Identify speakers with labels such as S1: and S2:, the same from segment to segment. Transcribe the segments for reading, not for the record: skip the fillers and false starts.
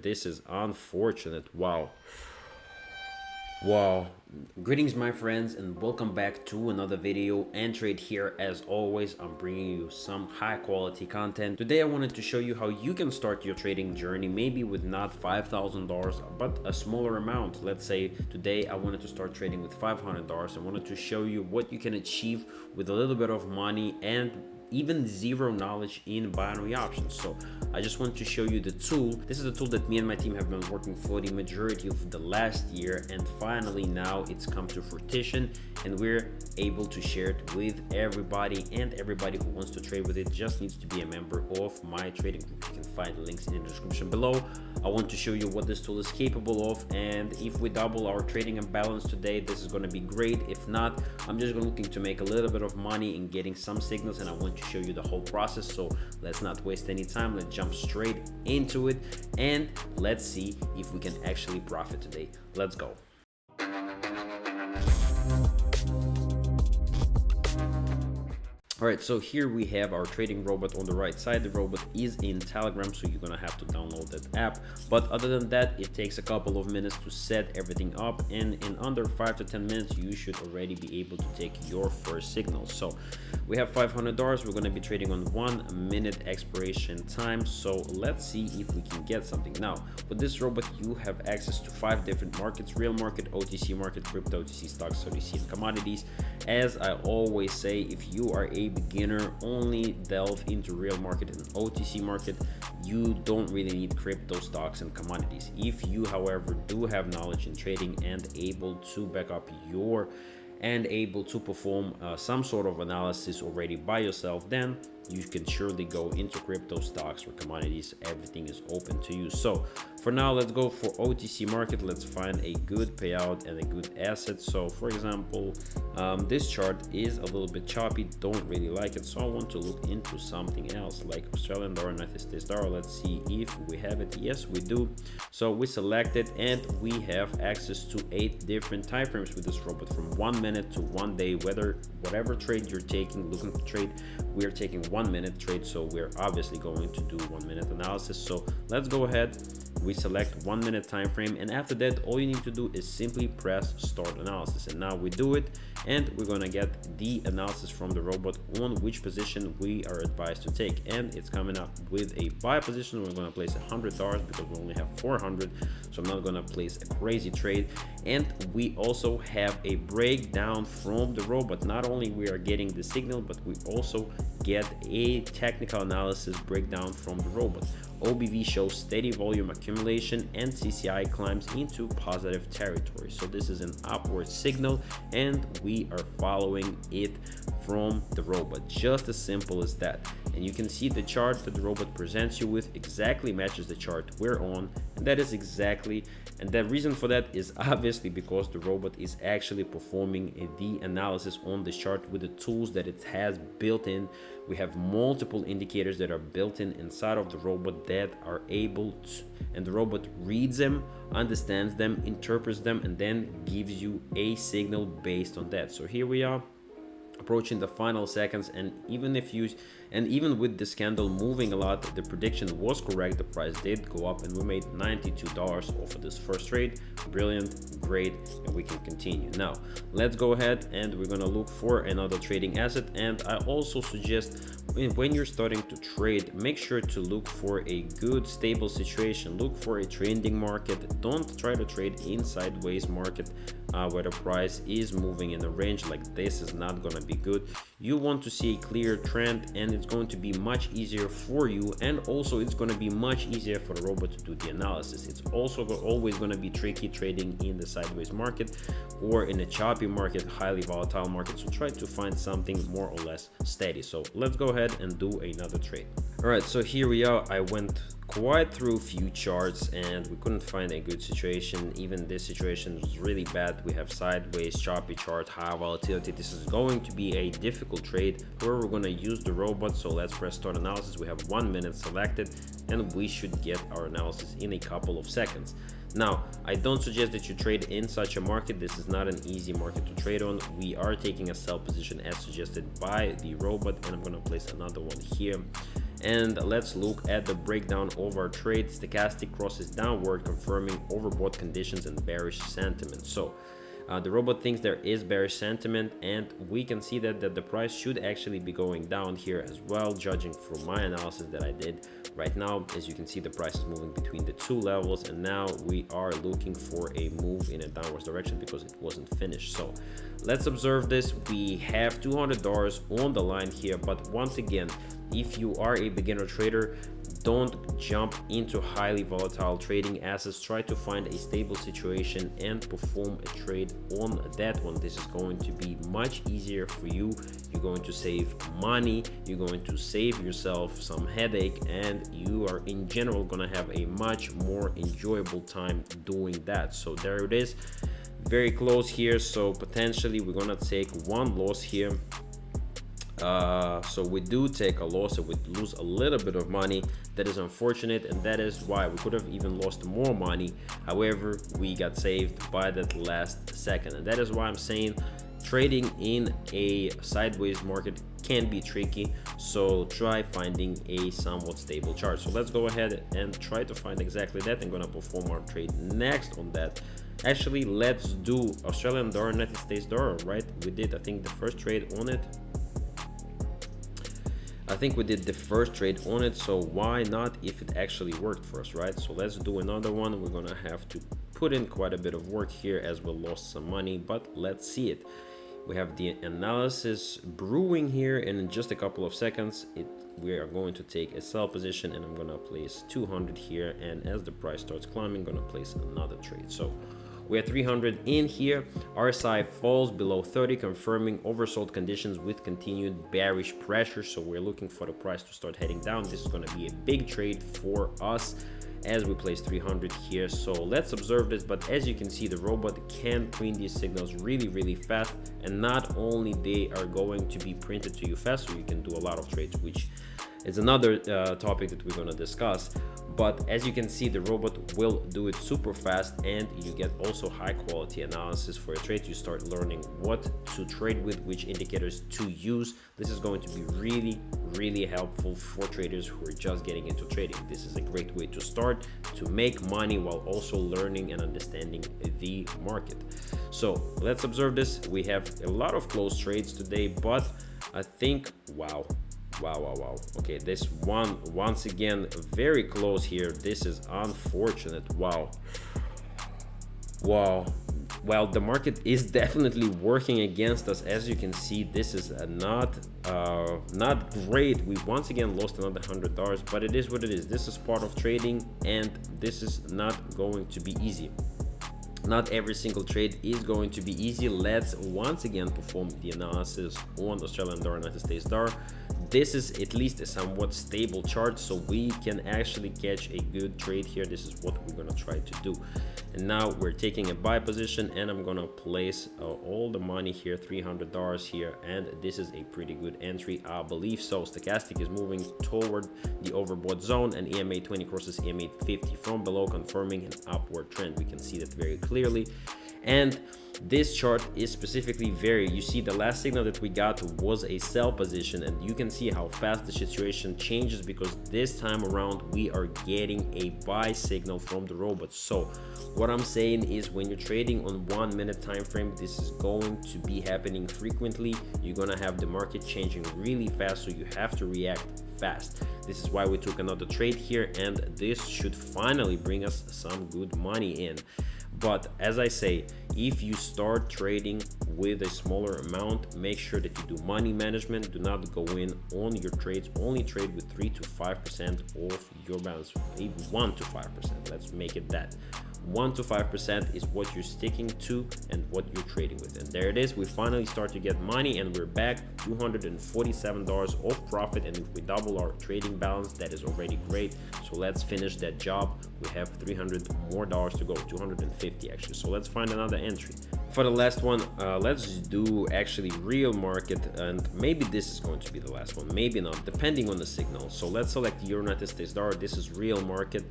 S1: This is unfortunate. Wow. Greetings my friends, and welcome back to another video and trade. Here as always, I'm bringing you some high quality content. Today I wanted to show you how you can start your trading journey, maybe with not $5,000 but a smaller amount. Let's say today I wanted to start trading with $500. I wanted to show you what you can achieve with a little bit of money and even zero knowledge in binary options. So I just want to show you the tool. This is a tool that me and my team have been working for the majority of the last year, and finally now it's come to fruition and we're able to share it with everybody, and everybody who wants to trade with it just needs to be a member of my trading group. You can find the links in the description below. I want to show you what this tool is capable of, and if we double our trading imbalance today, this is going to be great. If not, I'm just looking to make a little bit of money and getting some signals, and I want to show you the whole process. So let's not waste any time. Let's jump straight into it and let's see if we can actually profit today. Let's go. All right, so here we have our trading robot on the right side. The robot is in Telegram, so you're gonna have to download that app. But other than that, it takes a couple of minutes to set everything up, and in under 5 to 10 minutes, you should already be able to take your first signal. So we have $500. We're gonna be trading on 1 minute expiration time. So let's see if we can get something. Now, with this robot, you have access to 5 different markets: real market, OTC market, crypto, OTC stocks, OTC and commodities. As I always say, if you are a beginner, only delve into real market and OTC market. You don't really need crypto, stocks and commodities. If you however do have knowledge in trading and able to back up your able to perform some sort of analysis already by yourself, then you can surely go into crypto, stocks or commodities. Everything is open to you. So for now, let's go for OTC market. Let's find a good payout and a good asset. So for example, this chart is a little bit choppy, don't really like it, so I want to look into something else like Australian dollar, United States dollar. Let's see if we have it. Yes, we do. So we select it, and we have access to 8 different time frames with this robot, from 1 minute to 1 day. Whatever trade you're taking, looking to trade, we're taking 1 minute trade, so we're obviously going to do 1 minute analysis. So let's go ahead. We select 1 minute time frame, and after that, all you need to do is simply press start analysis. And now we do it, and we're gonna get the analysis from the robot on which position we are advised to take, and it's coming up with a buy position. We're gonna place $100 because we only have 400, so I'm not gonna place a crazy trade. And we also have a breakdown from the robot. Not only we are getting the signal, but we also get a technical analysis breakdown from the robot. OBV shows steady volume accumulation and CCI climbs into positive territory. So this is an upward signal, and we are following it from the robot. Just as simple as that. And you can see the chart that the robot presents you with exactly matches the chart we're on, and that is exactly, and the reason for that is obviously because the robot is actually performing the analysis on the chart with the tools that it has built in. We have multiple indicators that are built in inside of the robot that are able to, and the robot reads them, understands them, interprets them, and then gives you a signal based on that. So here we are approaching the final seconds, and even with this candle moving a lot, the prediction was correct. The price did go up, and we made $92 off of this first trade. Brilliant, great, and we can continue. Now let's go ahead and we're gonna look for another trading asset. And I also suggest, when you're starting to trade, make sure to look for a good stable situation. Look for a trending market. Don't try to trade in sideways market where the price is moving in a range like this. Is not going to be good. You want to see a clear trend, and it's going to be much easier for you, and also it's going to be much easier for the robot to do the analysis. It's also always going to be tricky trading in the sideways market or in a choppy market, highly volatile market. So try to find something more or less steady. So let's go ahead and do another trade. All right, so here we are. I went quite through a few charts and we couldn't find a good situation. Even this situation was really bad. We have sideways, choppy chart, high volatility. This is going to be a difficult trade. However, we're going to use the robot. So let's press start analysis. We have 1 minute selected, and we should get our analysis in a couple of seconds. Now, I don't suggest that you trade in such a market. This is not an easy market to trade on. We are taking a sell position as suggested by the robot, and I'm going to place another one here. And let's look at the breakdown of our trade. Stochastic crosses downward, confirming overbought conditions and bearish sentiment. So the robot thinks there is bearish sentiment, and we can see that the price should actually be going down here as well, judging from my analysis that I did. Right now, as you can see, the price is moving between the two levels, and now we are looking for a move in a downwards direction because it wasn't finished. So let's observe this. We have $200 on the line here, but once again, if you are a beginner trader, don't jump into highly volatile trading assets. Try to find a stable situation and perform a trade on that one. This is going to be much easier for you. You're going to save money, you're going to save yourself some headache, and you are in general going to have a much more enjoyable time doing that. So there it is, very close here. So potentially we're going to take one loss here. So we do take a loss and we lose a little bit of money. That is unfortunate, and that is why we could have even lost more money. However, we got saved by that last second, and that is why I'm saying trading in a sideways market can be tricky. So try finding a somewhat stable chart. So let's go ahead and try to find exactly that. I'm gonna perform our trade next on that. Actually, let's do Australian dollar, United States dollar, right? We did, I think, the first trade on it. I think we did the first trade on it, so why not if it actually worked for us, right? So let's do another one. We're gonna have to put in quite a bit of work here as we lost some money, but let's see it. We have the analysis brewing here, and in just a couple of seconds we are going to take a sell position, and I'm gonna place 200 here, and as the price starts climbing, I'm gonna place another trade. So we have 300 in here. RSI falls below 30, confirming oversold conditions with continued bearish pressure. So we're looking for the price to start heading down. This is going to be a big trade for us as we place 300 here. So let's observe this. But as you can see, the robot can print these signals really fast, and not only they are going to be printed to you fast, so you can do a lot of trades, which is another topic that we're going to discuss. But as you can see, the robot will do it super fast, and you get also high quality analysis for your trade. You start learning what to trade with, which indicators to use. This is going to be really helpful for traders who are just getting into trading. This is a great way to start to make money while also learning and understanding the market. So let's observe this. We have a lot of close trades today, but I think, wow. Okay, this one once again very close here. This is unfortunate. Wow. Well, the market is definitely working against us. As you can see, this is not great. We once again lost another $100, but it is what it is. This is part of trading, and this is not going to be easy. Not every single trade is going to be easy. Let's once again perform the analysis on Australian dollar, United States dollar. This is at least a somewhat stable chart, so we can actually catch a good trade here. This is what we're going to try to do. And now we're taking a buy position, and I'm going to place all the money here, $300 here, and this is a pretty good entry, I believe. So stochastic is moving toward the overbought zone, and EMA 20 crosses EMA 50 from below, confirming an upward trend. We can see that very clearly. And this chart is specifically you see the last signal that we got was a sell position, and you can see how fast the situation changes, because this time around we are getting a buy signal from the robot. So what I'm saying is, when you're trading on 1 minute time frame, this is going to be happening frequently. You're gonna have the market changing really fast, so you have to react fast. This is why we took another trade here, and this should finally bring us some good money in. But as I say, if you start trading with a smaller amount, make sure that you do money management. Do not go in on your trades. Only trade with 3 to 5% of your balance, maybe 1 to 5%. Let's make it that. 1 to 5% is what you're sticking to and what you're trading with. And there it is. We finally start to get money, and we're back $247 of profit. And if we double our trading balance, that is already great. So let's finish that job. We have $300 more to go, 250 actually. So let's find another entry. For the last one, let's do actually real market, and maybe this is going to be the last one, maybe not, depending on the signal. So let's select Euro United States dollar. This is real market.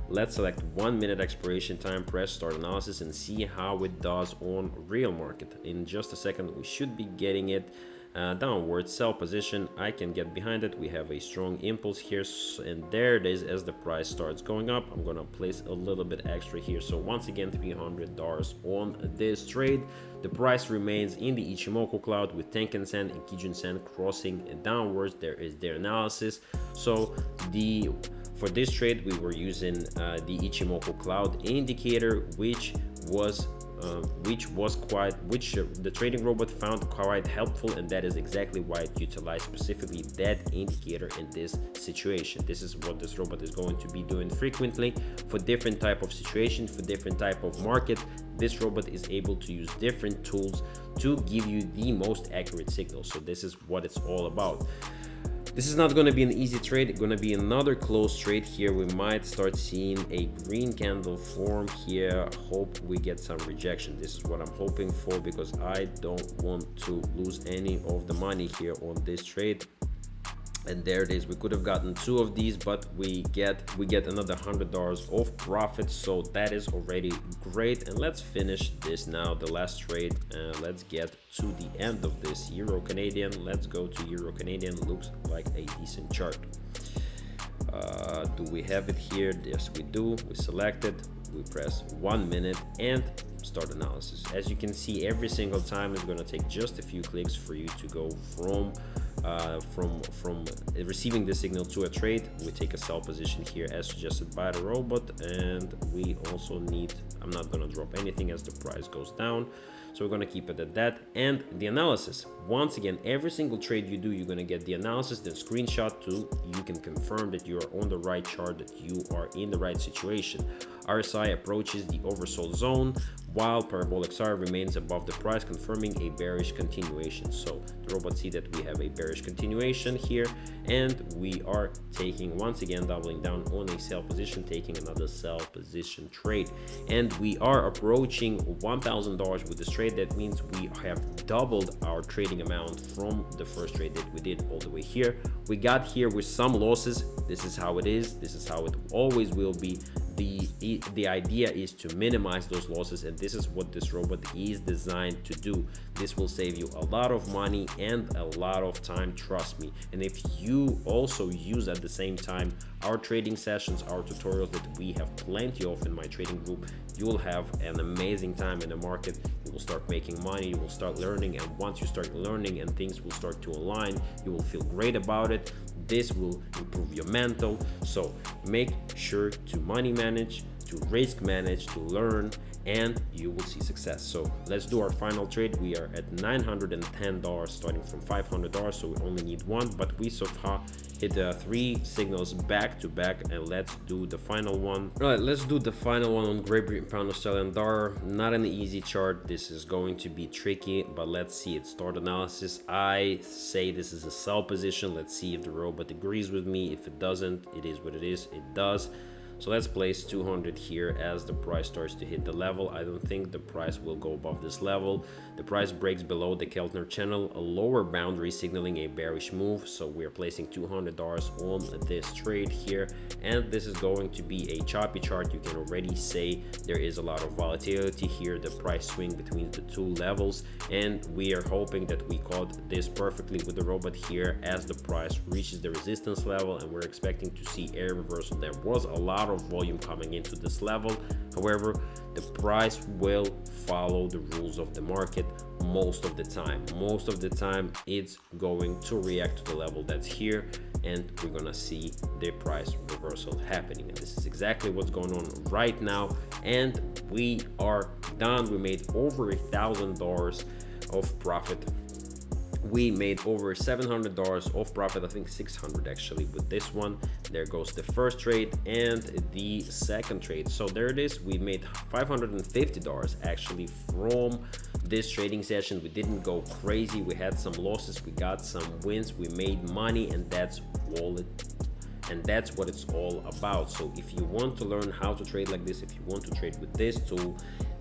S1: Let's select 1 minute expiration time, press start analysis, and see how it does on real market. In just a second we should be getting it. downward sell position. I can get behind it. We have a strong impulse here, and there it is. As the price starts going up, I'm gonna place a little bit extra here. So once again, $300 on this trade. The price remains in the Ichimoku cloud with Tenkan-sen and Kijun-sen crossing downwards. There is their analysis. So for this trade, we were using the Ichimoku cloud indicator, which the trading robot found quite helpful, and that is exactly why it utilized specifically that indicator in this situation. This is what this robot is going to be doing frequently for different type of situation, for different type of market. This robot is able to use different tools to give you the most accurate signal. So this is what it's all about. This is not going to be an easy trade. It's going to be another close trade here. We might start seeing a green candle form here. Hope we get some rejection. This is what I'm hoping for, because I don't want to lose any of the money here on this trade. And there it is. We could have gotten 2 of these, but we get another $100 of profit, so that is already great. And let's finish this now, the last trade, and let's get to the end of this. Euro Canadian, let's go to Euro Canadian. Looks like a decent chart. Do we have it here? Yes, we do. We select it, we press 1 minute and start analysis. As you can see, every single time it's going to take just a few clicks for you to go from receiving the signal to a trade. We take a sell position here as suggested by the robot, and we also need, I'm not going to drop anything as the price goes down, so we're going to keep it at that. And the analysis, once again, every single trade you do, you're going to get the analysis, then screenshot to you can confirm that you are on the right chart, that you are in the right situation. RSI approaches the oversold zone while parabolic SAR remains above the price, confirming a bearish continuation. So the robot see that we have a bearish continuation here, and we are taking, once again, doubling down on a sell position, taking another sell position trade. And we are approaching $1,000 with this trade. That means we have doubled our trading amount from the first trade that we did all the way here. We got here with some losses. This is how it is. This is how it always will be. The idea is to minimize those losses, and this is what this robot is designed to do. This will save you a lot of money and a lot of time, trust me. And if you also use at the same time our trading sessions, our tutorials that we have plenty of in my trading group, you will have an amazing time in the market. You will start making money, you will start learning, and once you start learning and things will start to align, you will feel great about it. This will improve your mental. So make sure to money manage, to risk manage, to learn, and you will see success. So let's do our final trade. We are at $910 starting from $500, so we only need 1, but we so far hit 3 signals back to back, and let's do the final one. All right, let's do the final one on Great Britain, Pound, Australian dollar. Not an easy chart. This is going to be tricky, but let's see it. Start analysis. I say this is a sell position. Let's see if the robot agrees with me. If it doesn't, it is what it is. It does. So let's place 200 here as the price starts to hit the level. I don't think the price will go above this level. The price breaks below the Keltner channel, a lower boundary signaling a bearish move. So we're placing $200 on this trade here. And this is going to be a choppy chart. You can already say there is a lot of volatility here, the price swing between the 2 levels. And we are hoping that we caught this perfectly with the robot here as the price reaches the resistance level. And we're expecting to see a reversal. There was a lot of volume coming into this level. However, the price will follow the rules of the market most of the time. Most of the time it's going to react to the level that's here, and we're gonna see the price reversal happening. And this is exactly what's going on right now, and we are done. We made over $1,000 of profit. We made over $700 of profit, I think 600 actually with this one. There goes the first trade and the second trade. So there it is. We made $550 actually from this trading session. We didn't go crazy. We had some losses, we got some wins, we made money, and that's all that's what it's all about. So if you want to learn how to trade like this, if you want to trade with this tool,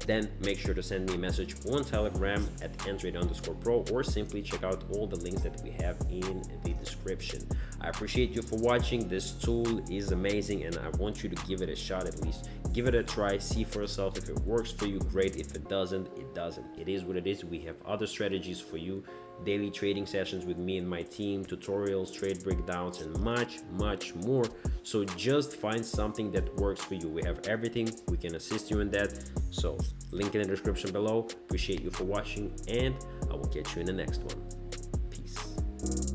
S1: then make sure to send me a message on Telegram at ntrade_pro, or simply check out all the links that we have in the description. I appreciate you for watching. This tool is amazing, and I want you to give it a shot, at least give it a try, see for yourself. If it works for you, great. If it doesn't, it doesn't. It is what it is. We have other strategies for you, daily trading sessions with me and my team, tutorials, trade breakdowns, and much more. So just find something that works for you. We have everything. We can assist you in that. So link in the description below. Appreciate you for watching, and I will catch you in the next one. Peace.